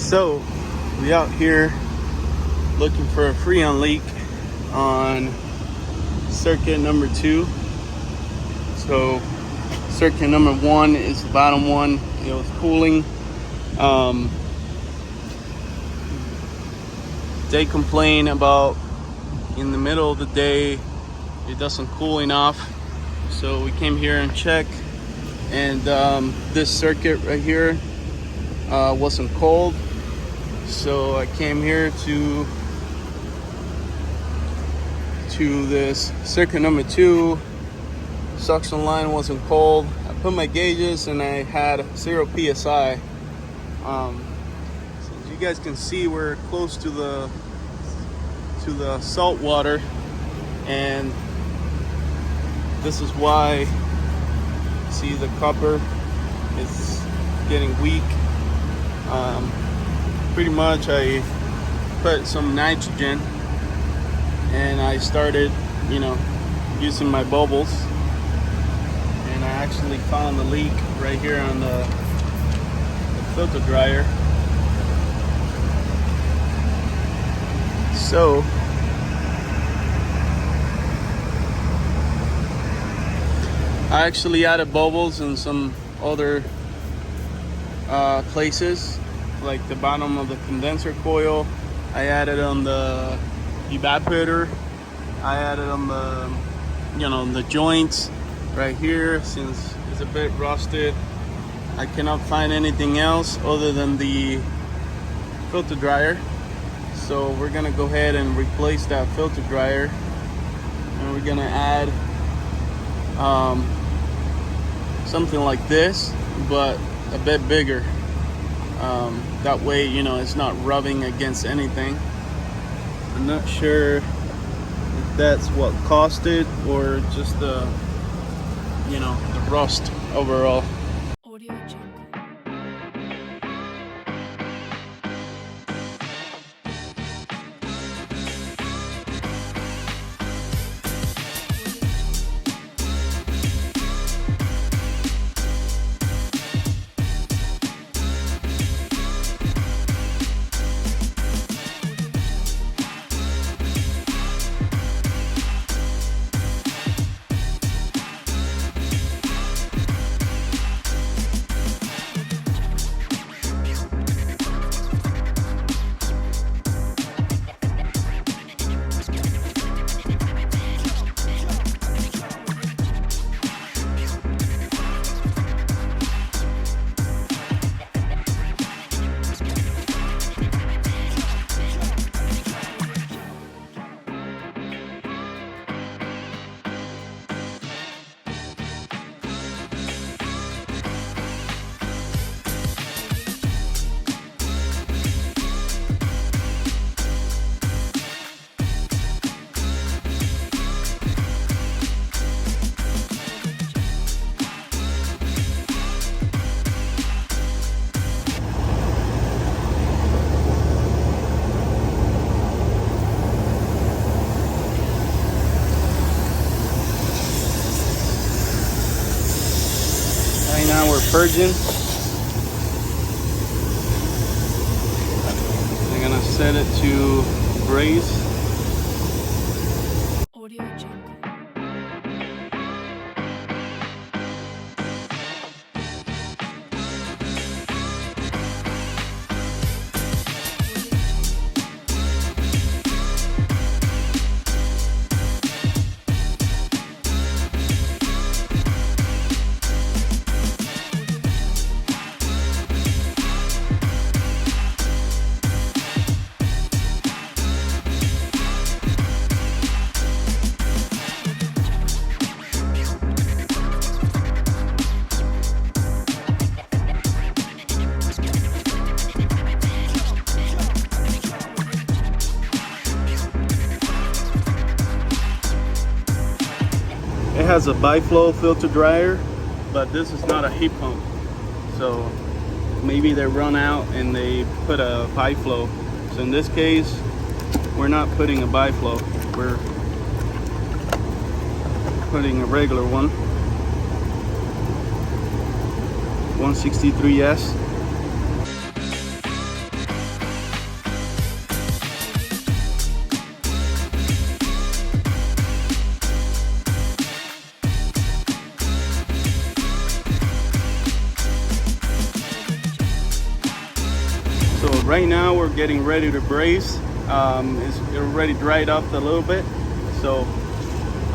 So we out here looking for a freon leak on circuit number 2. So circuit number 1 is the bottom one. It was cooling. They complain about in the middle of the day it doesn't cool enough. So we came here and checked, and this circuit right here wasn't cold. So I came here to this circuit number 2. Suction line wasn't cold. I put my gauges and I had 0 psi. So as you guys can see, we're close to the salt water, and this is why, see, the copper is getting weak. Pretty much I put some nitrogen and I started, using my bubbles, and I actually found the leak right here on the filter dryer. So I actually added bubbles in some other places, like the bottom of the condenser coil. I added on the evaporator. I added on the joints right here, since it's a bit rusted. I cannot find anything else other than the filter dryer. So we're gonna go ahead and replace that filter dryer, and we're gonna add something like this, but a bit bigger. That way, it's not rubbing against anything. I'm not sure if that's what caused it or just the rust overall. Right now we're purging. I'm gonna set it to braze. It has a biflow filter dryer, but this is not a heat pump. So maybe they run out and they put a biflow. So in this case, we're not putting a biflow. We're putting a regular one. 163S. Right now we're getting ready to braze. It's already dried up a little bit, so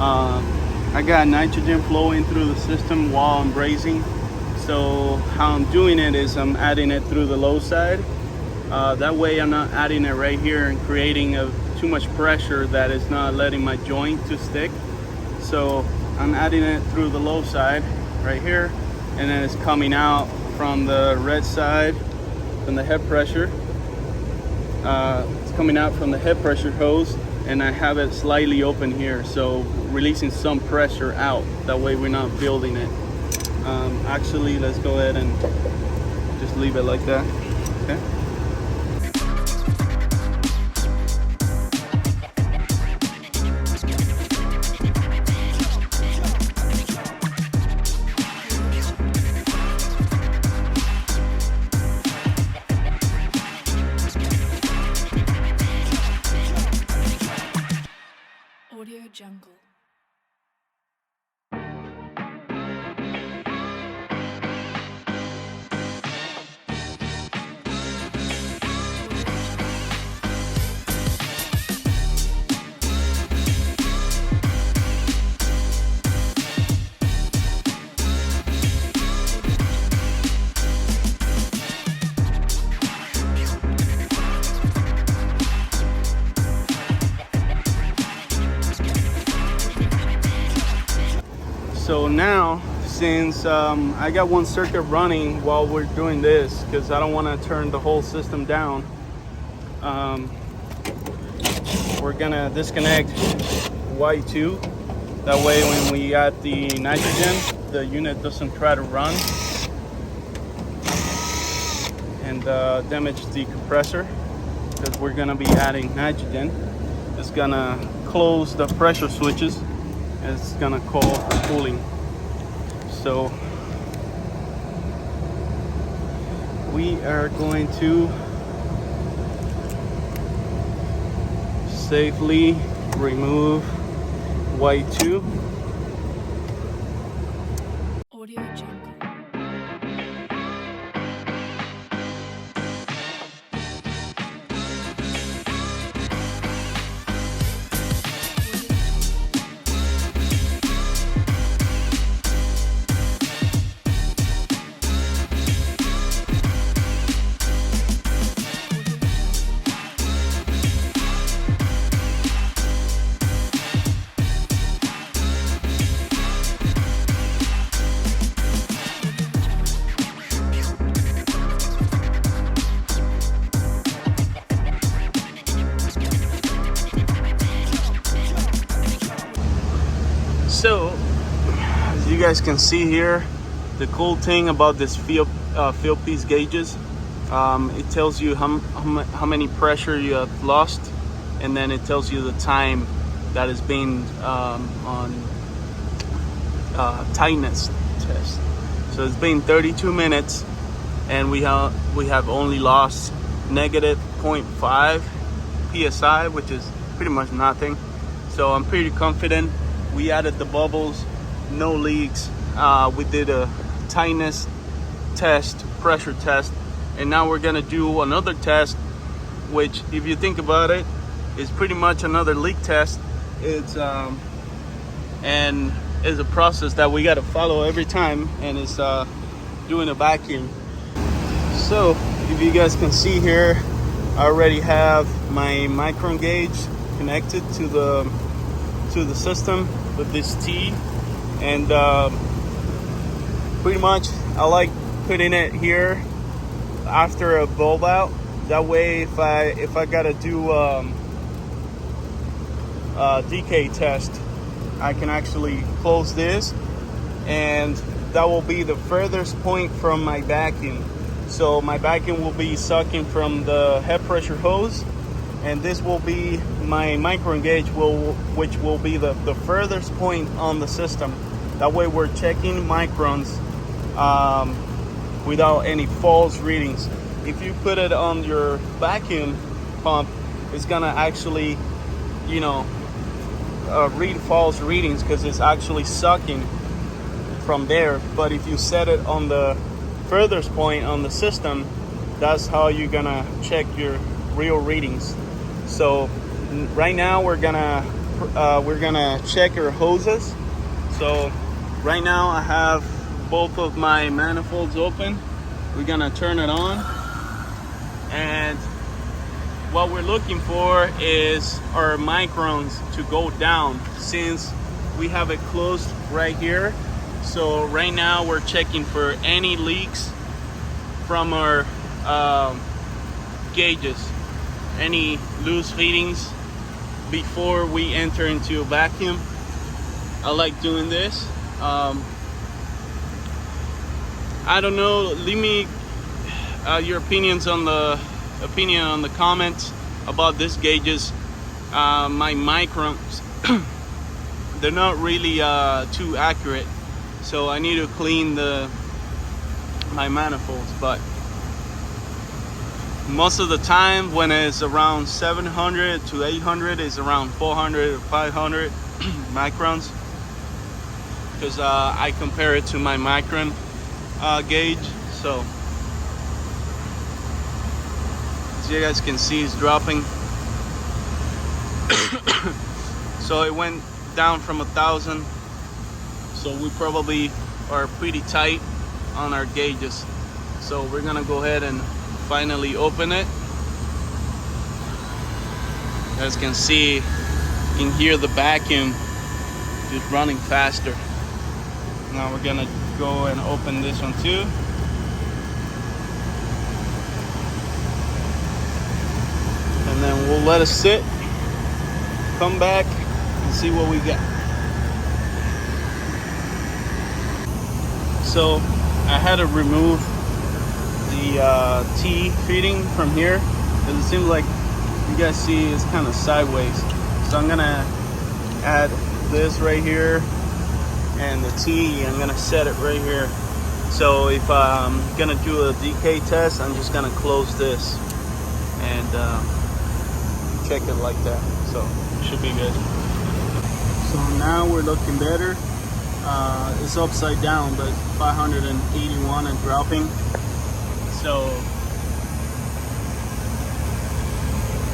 I got nitrogen flowing through the system while I'm brazing. So how I'm doing it is I'm adding it through the low side. That way I'm not adding it right here and creating too much pressure that is not letting my joint to stick. So I'm adding it through the low side right here, and then it's coming out from the red side from the head pressure. It's coming out from the head pressure hose, and I have it slightly open here, so releasing some pressure out. That way we're not building it. Actually, let's go ahead and just leave it like that. Okay. Audio Jungle. So now, since I got one circuit running while we're doing this, because I don't want to turn the whole system down, we're gonna disconnect Y2. That way when we add the nitrogen, the unit doesn't try to run and damage the compressor, because we're gonna be adding nitrogen. It's gonna close the pressure switches. It's gonna call for cooling. So we are going to safely remove Y2. Audio Jungle. So, as you guys can see here, the cool thing about this field piece gauges, it tells you how many pressure you have lost, and then it tells you the time that is being on tightness test. So it's been 32 minutes, and we have only lost negative 0.5 psi, which is pretty much nothing. So I'm pretty confident. We added the bubbles, no leaks. We did a tightness test, pressure test, and now we're gonna do another test, which, if you think about it, is pretty much another leak test. It's and is a process that we gotta follow every time, and it's doing a vacuum. So if you guys can see here, I already have my micron gauge connected to the system with this T, and pretty much I like putting it here after a bulb out. That way, if I gotta do a decay test, I can actually close this, and that will be the furthest point from my vacuum. So my vacuum will be sucking from the head pressure hose, and this will be my micron gauge, which will be the furthest point on the system. That way we're checking microns without any false readings. If you put it on your vacuum pump, it's gonna actually, read false readings, because it's actually sucking from there. But if you set it on the furthest point on the system, that's how you're gonna check your real readings. So right now we're gonna check our hoses. So right now I have both of my manifolds open. We're gonna turn it on, and what we're looking for is our microns to go down, since we have it closed right here. So right now we're checking for any leaks from our gauges, any loose fittings before we enter into a vacuum. I like doing this. I don't know, leave me your opinions on the comments about this gauges. My microns they're not really too accurate, so I need to clean my manifolds. But most of the time when it's around 700 to 800, is around 400 or 500 microns, because I compare it to my micron gauge. So as you guys can see, it's dropping. So it went down from 1,000, so we probably are pretty tight on our gauges. So we're gonna go ahead and finally open it. As you can see, you can hear the vacuum just running faster. Now we're gonna go and open this one too. And then we'll let it sit, come back and see what we got. So I had to remove the T fitting from here, because it seems like, you guys see, it's kind of sideways. So I'm gonna add this right here, and the T, I'm gonna set it right here. So if I'm gonna do a decay test, I'm just gonna close this and check it like that. So it should be good. So now we're looking better. It's upside down, but 581 and dropping. So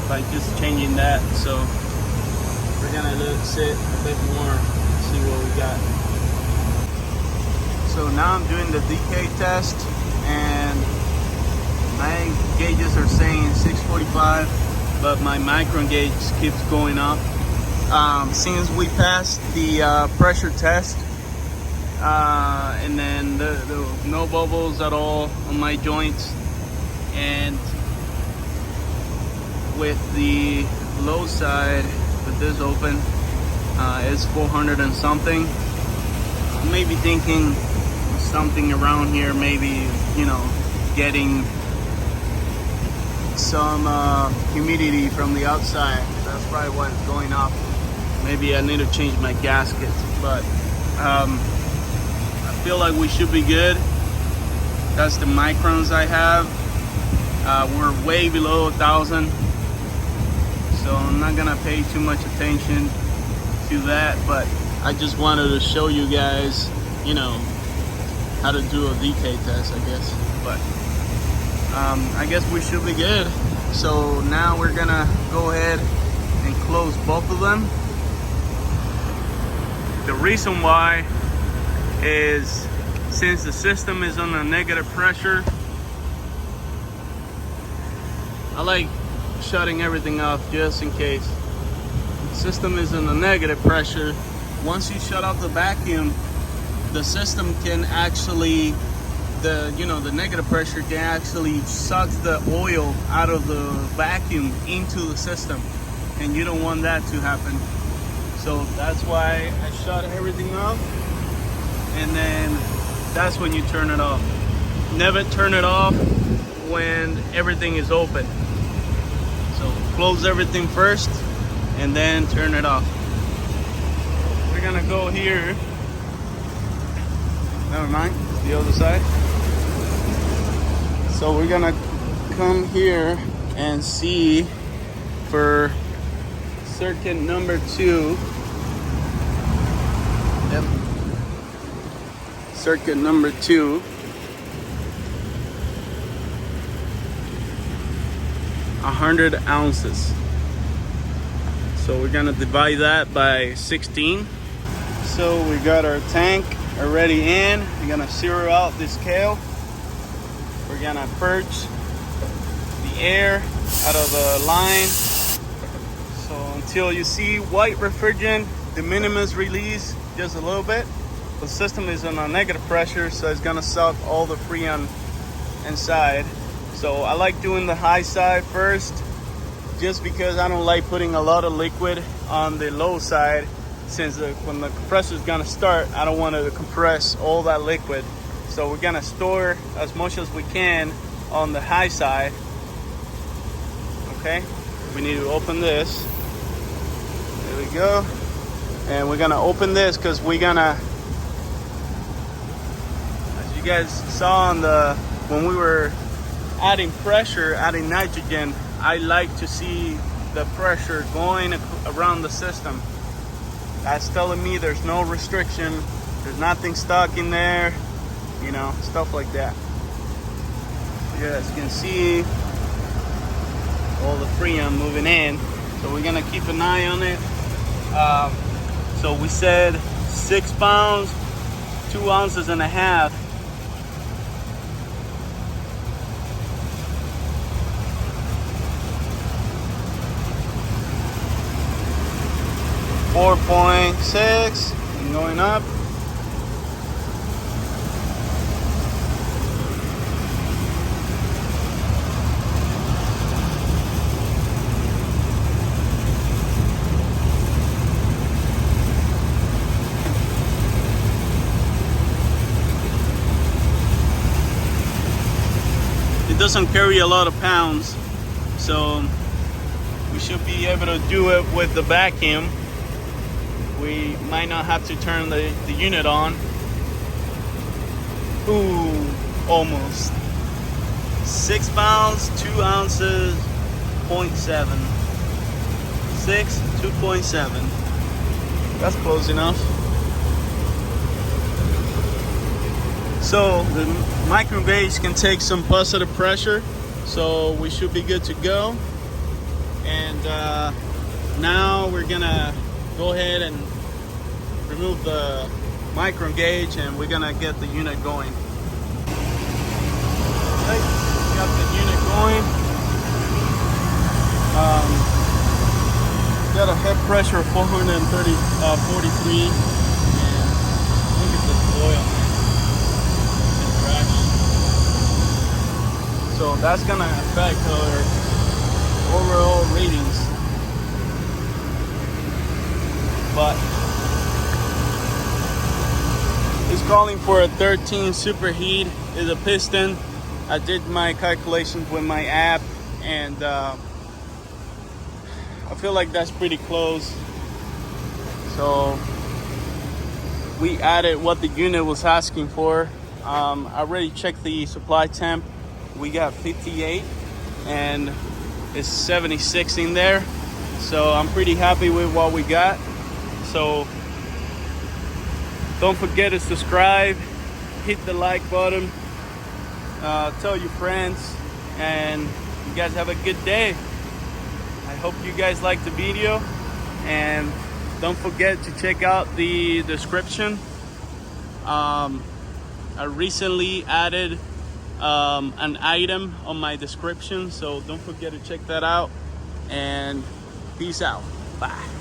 by just changing that, so we're gonna let it sit a bit more, see what we got. So now I'm doing the decay test, and my gauges are saying 645, but my micron gauge keeps going up. Since we passed the pressure test, and then there were no bubbles at all on my joints, and with the low side with this open, it's 400 and something. Maybe thinking something around here, maybe, you know, getting some humidity from the outside. That's probably why it's going up. Maybe I need to change my gaskets, but I feel like we should be good. That's the microns I have. We're way below 1,000, so I'm not gonna pay too much attention to that, but I just wanted to show you guys, you know, how to do a decay test, I guess. But I guess we should be good. So now we're gonna go ahead and close both of them. The reason why is, since the system is on a negative pressure, I like shutting everything off just in case. The system is in a negative pressure. Once you shut off the vacuum, the system can actually, the negative pressure can actually suck the oil out of the vacuum into the system, and you don't want that to happen. So that's why I shut everything off, and then that's when you turn it off. Never turn it off when everything is open. So close everything first and then turn it off. We're gonna go here. Never mind, the other side. So we're gonna come here and see for circuit number 2. Yep. Circuit number 2. 100 ounces. So we're gonna divide that by 16. So we got our tank already in. We're gonna zero out this scale. We're gonna purge the air out of the line. So until you see white refrigerant, de minimis release just a little bit. The system is on a negative pressure, so it's gonna suck all the freon inside. So I like doing the high side first, just because I don't like putting a lot of liquid on the low side, since when the compressor is gonna start, I don't want to compress all that liquid. So we're gonna store as much as we can on the high side. Okay, we need to open this. There we go. And we're gonna open this because we're gonna, as you guys saw on when we were adding pressure, adding nitrogen, I like to see the pressure going around the system. That's telling me there's no restriction, there's nothing stuck in there, you know, stuff like that. You guys can see all the freon moving in, so we're gonna keep an eye on it. So we said 6 pounds, 2.5 ounces. 4.6 and going up. It doesn't carry a lot of pounds, so we should be able to do it with the vacuum. We might not have to turn the unit on. Ooh, almost. 6 pounds, 2 ounces, 0.7. 6, 2.7. That's close enough. So the micro gauge can take some positive pressure, so we should be good to go. And now we're gonna go ahead and remove the micro gauge, and we're gonna get the unit going. Okay, got the unit going. Got a head pressure of 443, and look at this oil, man. It's crashing. So that's gonna affect our overall ratings. But it's calling for a 13 superheat. Is a piston. I did my calculations with my app, and I feel like that's pretty close. So we added what the unit was asking for. I already checked the supply temp. We got 58 and it's 76 in there. So I'm pretty happy with what we got. So don't forget to subscribe, hit the like button, tell your friends, and you guys have a good day. I hope you guys liked the video, and don't forget to check out the description. I recently added an item on my description, so don't forget to check that out, and peace out. Bye.